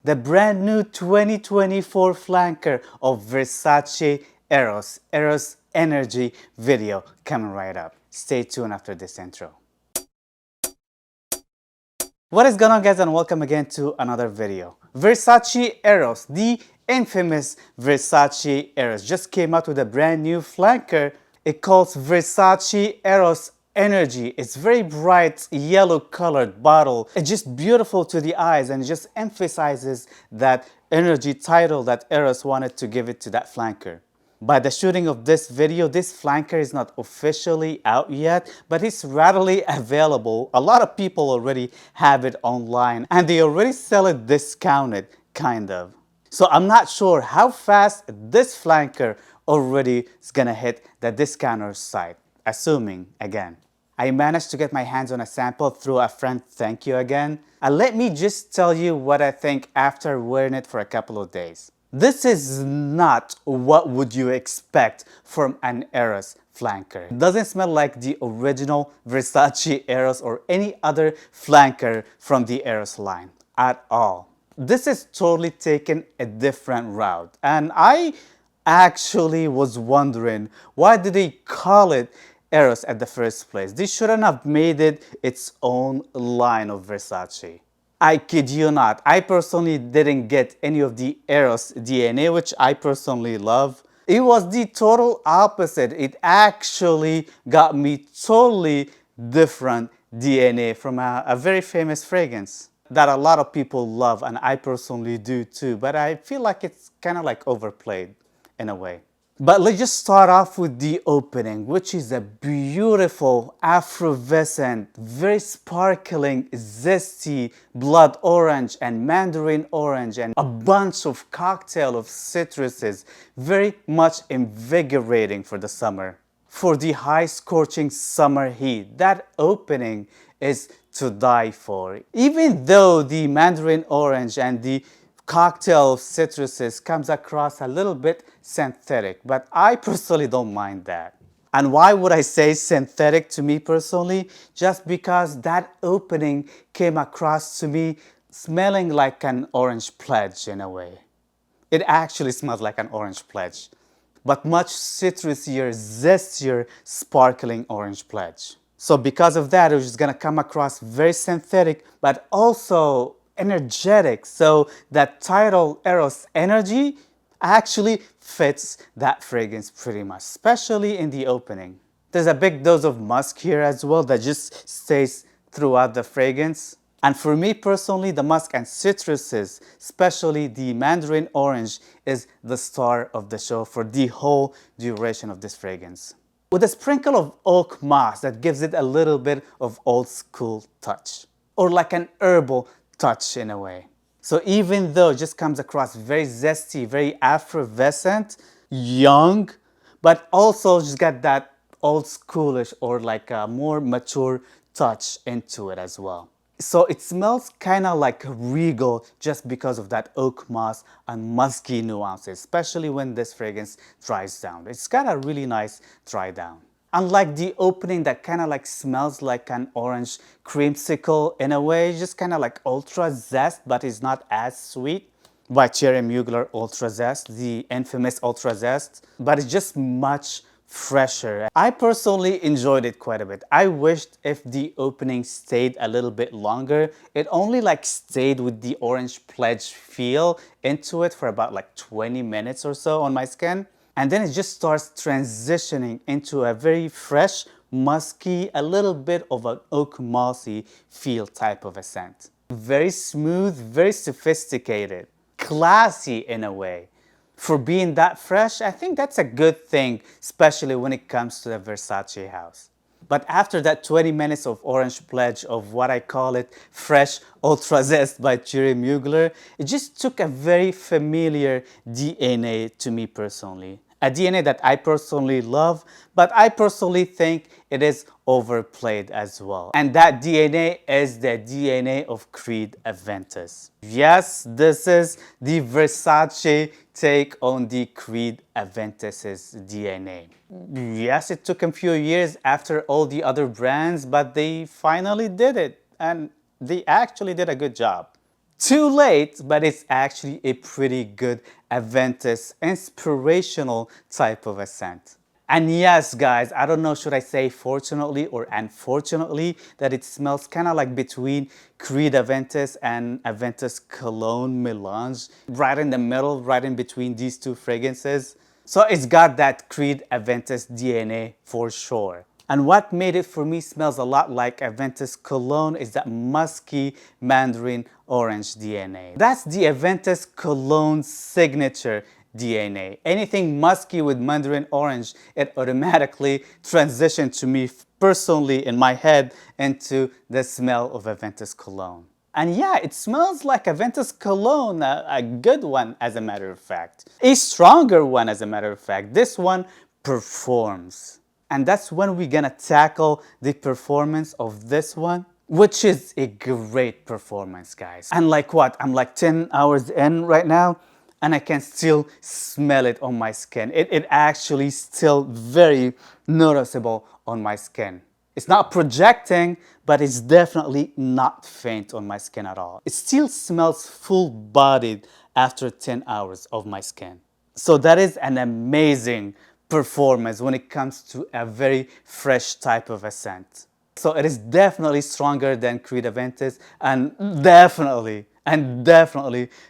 the brand new 2024 flanker of Versace Eros, Eros Energy video coming right up. Stay tuned after this intro. What is going on, guys, and welcome again to another video. Versace Eros, the infamous Versace Eros, just came out with a brand new flanker. It calls Versace Eros Energy. It's very bright yellow colored bottle. It's just beautiful to the eyes and it just emphasizes that energy title that Eros wanted to give it to that flanker. By the shooting of this video, this flanker is not officially out yet, but it's readily available. A lot of people already have it online and they already sell it discounted, kind of. So I'm not sure how fast this flanker already is gonna hit the discounter site, assuming, again, I managed to get my hands on a sample through a friend, thank you again. And let me just tell you what I think after wearing it for a couple of days. This is not what would you expect from an Eros flanker. It doesn't smell like the original Versace Eros or any other flanker from the Eros line at all. This is totally taken a different route, and I actually was wondering, why did they call it Eros at the first place? They shouldn't have made it its own line of Versace. I kid you not, I personally didn't get any of the Eros DNA, which I personally love. It was the total opposite. It actually got me totally different DNA from a very famous fragrance that a lot of people love, and I personally do too, but I feel like it's kind of like overplayed in a way. But let's just start off with the opening, which is a beautiful, effervescent, very sparkling, zesty blood orange and mandarin orange and a bunch of cocktail of citruses, very much invigorating for the summer. For the high scorching summer heat, that opening is to die for. Even though the mandarin orange and the cocktail of citruses comes across a little bit synthetic, but I personally don't mind that. And why would I say synthetic to me personally? Just because that opening came across to me smelling like an orange pledge in a way. It actually smells like an orange pledge, but much citrusier, zestier, sparkling orange pledge. So because of that, it was just gonna come across very synthetic, but also energetic. So that title, Eros Energy, actually fits that fragrance pretty much, especially in the opening. There's a big dose of musk here as well that just stays throughout the fragrance. And for me personally, the musk and citruses, especially the mandarin orange, is the star of the show for the whole duration of this fragrance. With a sprinkle of oak moss that gives it a little bit of old school touch, or like an herbal touch in a way. So even though it just comes across very zesty, very effervescent, young, but also just got that old schoolish or like a more mature touch into it as well. So it smells kind of like regal just because of that oak moss and musky nuances, especially when this fragrance dries down. It's got a really nice dry down. Unlike the opening that kind of like smells like an orange creamsicle in a way, just kind of like ultra zest, but it's not as sweet, by Thierry Mugler Ultra Zest, the infamous Ultra Zest, but it's just much fresher. I personally enjoyed it quite a bit. I wished if the opening stayed a little bit longer. It only like stayed with the orange pledge feel into it for about like 20 minutes or so on my skin. And then it just starts transitioning into a very fresh, musky, a little bit of an oak mossy feel type of a scent. Very smooth, very sophisticated, classy in a way. For being that fresh, I think that's a good thing, especially when it comes to the Versace house. But after that 20 minutes of orange pledge of what I call it fresh ultra zest by Thierry Mugler, it just took a very familiar DNA to me personally. A DNA that I personally love, but I personally think it is overplayed as well. And that DNA is the DNA of Creed Aventus. Yes, this is the Versace take on the Creed Aventus's DNA. Yes, it took a few years after all the other brands, but they finally did it. And they actually did a good job. Too late, but it's actually a pretty good Aventus inspirational type of a scent. And yes, guys, I don't know, should I say fortunately or unfortunately, that it smells kind of like between Creed Aventus and Aventus Cologne melange, right in the middle, right in between these two fragrances. So it's got that Creed Aventus DNA for sure. And what made it for me smells a lot like Aventus Cologne is that musky mandarin orange DNA. That's the Aventus Cologne signature DNA. Anything musky with mandarin orange, it automatically transitioned to me personally in my head into the smell of Aventus Cologne. And yeah, it smells like Aventus Cologne, a good one as a matter of fact. A stronger one as a matter of fact. This one performs. And that's when we're gonna tackle the performance of this one, which is a great performance, guys. And like what? I'm like 10 hours in right now, and I can still smell it on my skin. It actually still very noticeable on my skin. It's not projecting, but it's definitely not faint on my skin at all. It still smells full-bodied after 10 hours of my skin. So that is an amazing performance when it comes to a very fresh type of a scent. So it is definitely stronger than Creed Aventus and definitely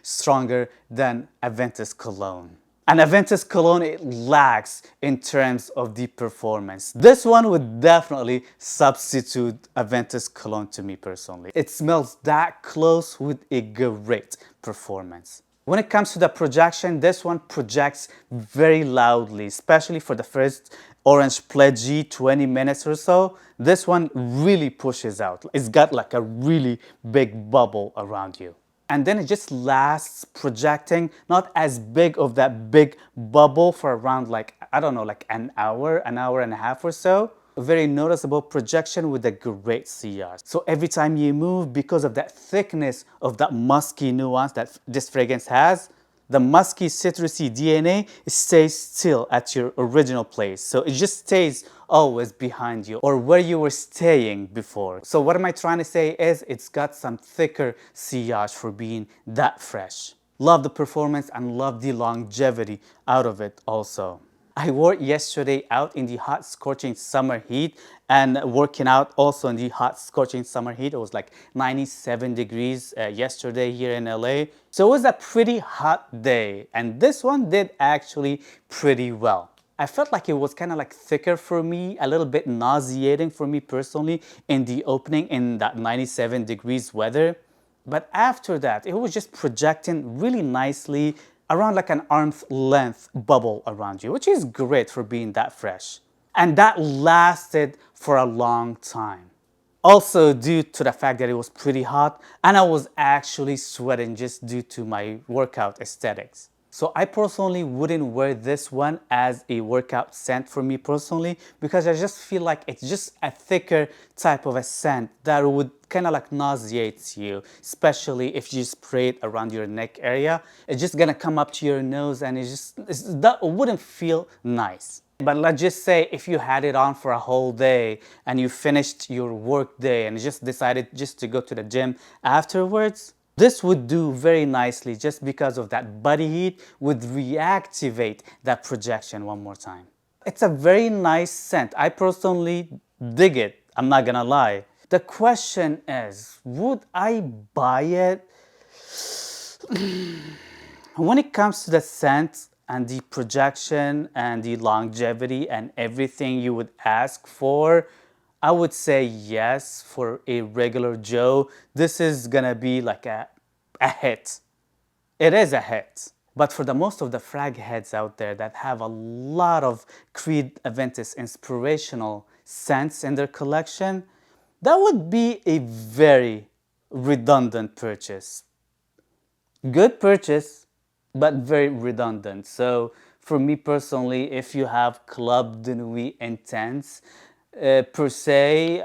stronger than Aventus Cologne. And Aventus Cologne, it lags in terms of the performance. This one would definitely substitute Aventus Cologne to me personally. It smells that close with a great performance. When it comes to the projection, this one projects very loudly, especially for the first orange pledgy 20 minutes or so. This one really pushes out. It's got like a really big bubble around you. And then it just lasts projecting, not as big of that big bubble for around like, I don't know, like an hour and a half or so. A very noticeable projection with a great CR. So every time you move, because of that thickness of that musky nuance that this fragrance has, the musky citrusy DNA stays still at your original place. So it just stays always behind you or where you were staying before. So what am I trying to say is it's got some thicker sillage for being that fresh. Love the performance and love the longevity out of it also. I wore it yesterday out in the hot scorching summer heat and working out also in the hot scorching summer heat. It was like 97 degrees yesterday here in LA. So it was a pretty hot day and this one did actually pretty well. I felt like it was kind of like thicker for me, a little bit nauseating for me personally in the opening in that 97 degrees weather. But after that, it was just projecting really nicely around like an arm's length bubble around you, which is great for being that fresh. And that lasted for a long time. Also due to the fact that it was pretty hot and I was actually sweating just due to my workout aesthetics. So I personally wouldn't wear this one as a workout scent for me personally because I just feel like it's just a thicker type of a scent that would kind of like nauseates you, especially if you spray it around your neck area. It's just gonna come up to your nose and that wouldn't feel nice. But let's just say if you had it on for a whole day and you finished your work day and just decided just to go to the gym afterwards, this would do very nicely just because of that body heat would reactivate that projection one more time. It's a very nice scent. I personally dig it. I'm not gonna lie. The question is, would I buy it? When it comes to the scent and the projection and the longevity and everything you would ask for, I would say yes for a regular Joe. This is gonna be like a hit. It is a hit. But for the most of the frag heads out there that have a lot of Creed Aventus inspirational scents in their collection, that would be a very redundant purchase. Good purchase, but very redundant. So for me personally, if you have Club de Nuit Intense, per se,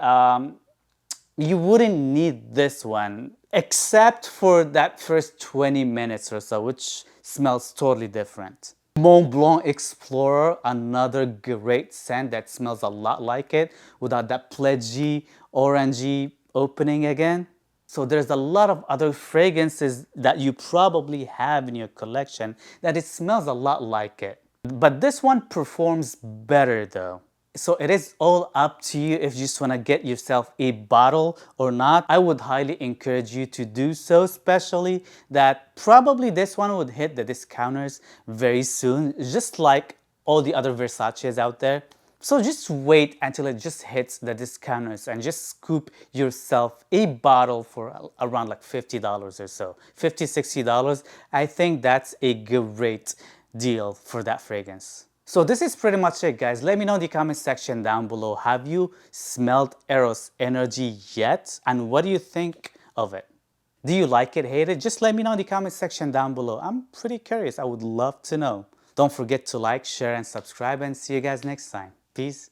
you wouldn't need this one except for that first 20 minutes or so, which smells totally different. Mont Blanc Explorer, another great scent that smells a lot like it without that pledgy, orangey opening again. So there's a lot of other fragrances that you probably have in your collection that it smells a lot like it. But this one performs better though. So it is all up to you if you just want to get yourself a bottle or not. I would highly encourage you to do so, especially that probably this one would hit the discounters very soon, just like all the other Versace's out there. So just wait until it just hits the discounters and just scoop yourself a bottle for around like $50 or so. $50, $60. I think that's a great deal for that fragrance. So this is pretty much it, guys. Let me know in the comment section down below. Have you smelled Eros Energy yet? And what do you think of it? Do you like it, hate it? Just let me know in the comment section down below. I'm pretty curious. I would love to know. Don't forget to like, share, and subscribe, and see you guys next time. Peace.